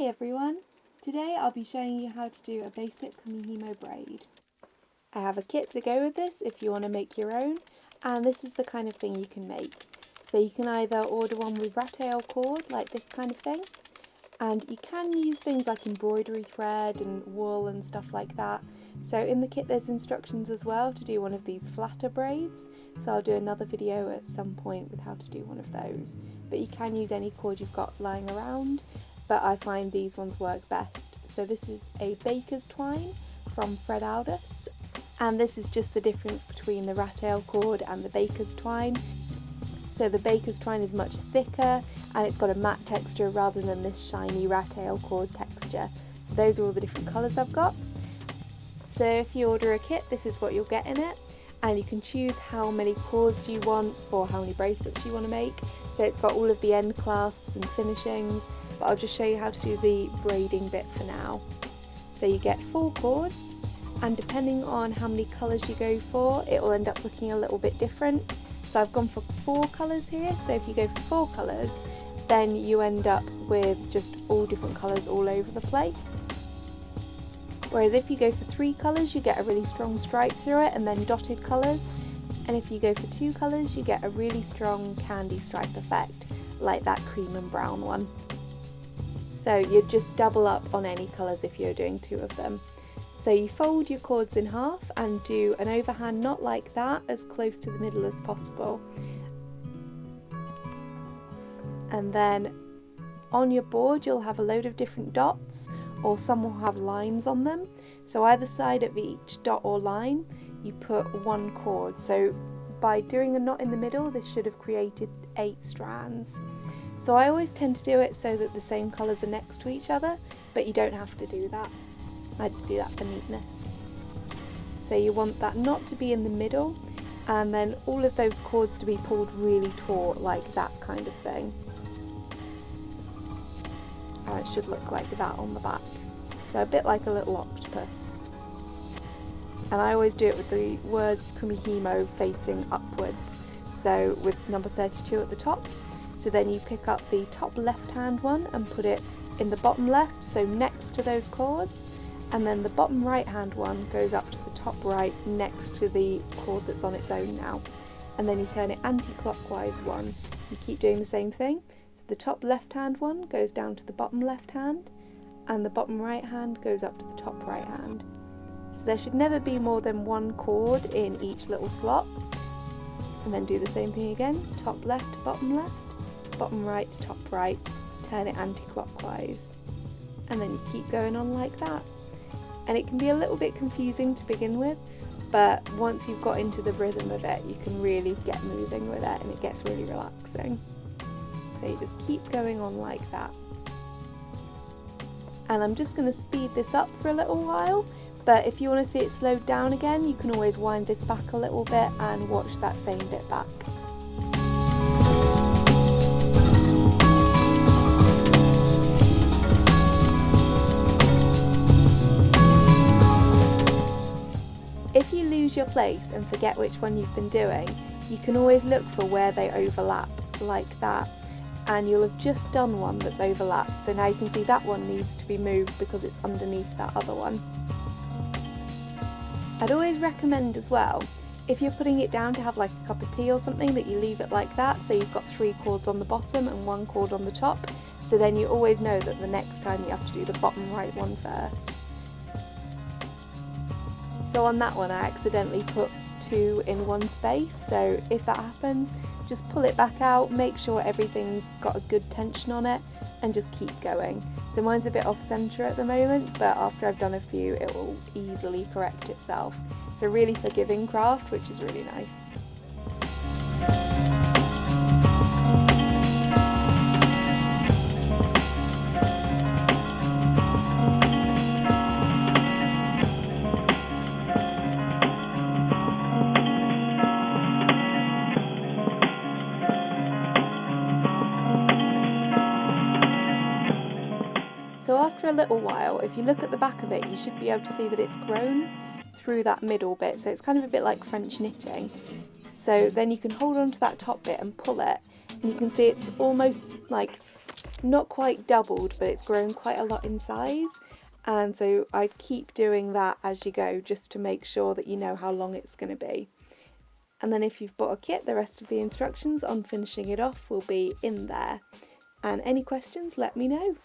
Hey everyone! Today I'll be showing you how to do a basic Kumihimo braid. I have a kit to go with this if you want to make your own, and this is the kind of thing you can make. So you can either order one with rat tail cord, like this kind of thing, and you can use things like embroidery thread and wool and stuff like that. So in the kit there's instructions as well to do one of these flatter braids, so I'll do another video at some point with how to do one of those. But you can use any cord you've got lying around, but I find these ones work best. So this is a baker's twine from Fred Aldous, and this is just the difference between the rat tail cord and the baker's twine. So the baker's twine is much thicker and it's got a matte texture rather than this shiny rat tail cord texture. So those are all the different colours I've got. So if you order a kit, this is what you'll get in it, and you can choose how many cords you want for how many bracelets you want to make. So it's got all of the end clasps and finishings, but I'll just show you how to do the braiding bit for now. So you get 4 cords, and depending on how many colours you go for, it will end up looking a little bit different. So I've gone for 4 colours here, so if you go for 4 colours, then you end up with just all different colours all over the place. Whereas if you go for 3 colours, you get a really strong stripe through it and then dotted colours. And if you go for 2 colours, you get a really strong candy stripe effect, like that cream and brown one. So you'd just double up on any colours if you're doing 2 of them. So you fold your cords in half and do an overhand knot like that, as close to the middle as possible. And then on your board you'll have a load of different dots, or some will have lines on them. So either side of each dot or line you put 1 cord. So by doing a knot in the middle, this should have created 8 strands. So I always tend to do it so that the same colours are next to each other, but you don't have to do that. I just do that for neatness. So you want that knot to be in the middle, and then all of those cords to be pulled really taut, like that kind of thing. And it should look like that on the back. So a bit like a little octopus. And I always do it with the words Kumihimo facing upwards, so with number 32 at the top. So then you pick up the top left hand one and put it in the bottom left, so next to those cords, and then the bottom right hand one goes up to the top right next to the cord that's on its own now. And then you turn it anti-clockwise 1. You keep doing the same thing. So the top left hand one goes down to the bottom left hand, and the bottom right hand goes up to the top right hand. So there should never be more than 1 cord in each little slot. And then do the same thing again, top left, bottom right, top right, turn it anti-clockwise. And then you keep going on like that. And it can be a little bit confusing to begin with, but once you've got into the rhythm of it, you can really get moving with it and it gets really relaxing. So you just keep going on like that. And I'm just going to speed this up for a little while, but if you want to see it slowed down again, you can always wind this back a little bit and watch that same bit back. If you lose your place and forget which one you've been doing, you can always look for where they overlap, like that, and you'll have just done one that's overlapped. So now you can see that one needs to be moved because it's underneath that other one. I'd always recommend as well, if you're putting it down to have like a cup of tea or something, that you leave it like that, so you've got 3 cords on the bottom and 1 cord on the top, so then you always know that the next time you have to do the bottom right one first. So on that one I accidentally put 2 in one space, so if that happens, just pull it back out, make sure everything's got a good tension on it, and just keep going. So mine's a bit off centre at the moment, but after I've done a few it will easily correct itself. It's a really forgiving craft, which is really nice. So after a little while, if you look at the back of it, you should be able to see that it's grown through that middle bit, so it's kind of a bit like French knitting. So then you can hold on to that top bit and pull it, and you can see it's almost like not quite doubled, but it's grown quite a lot in size. And so I'd keep doing that as you go, just to make sure that you know how long it's going to be. And then if you've bought a kit, the rest of the instructions on finishing it off will be in there. And any questions, let me know.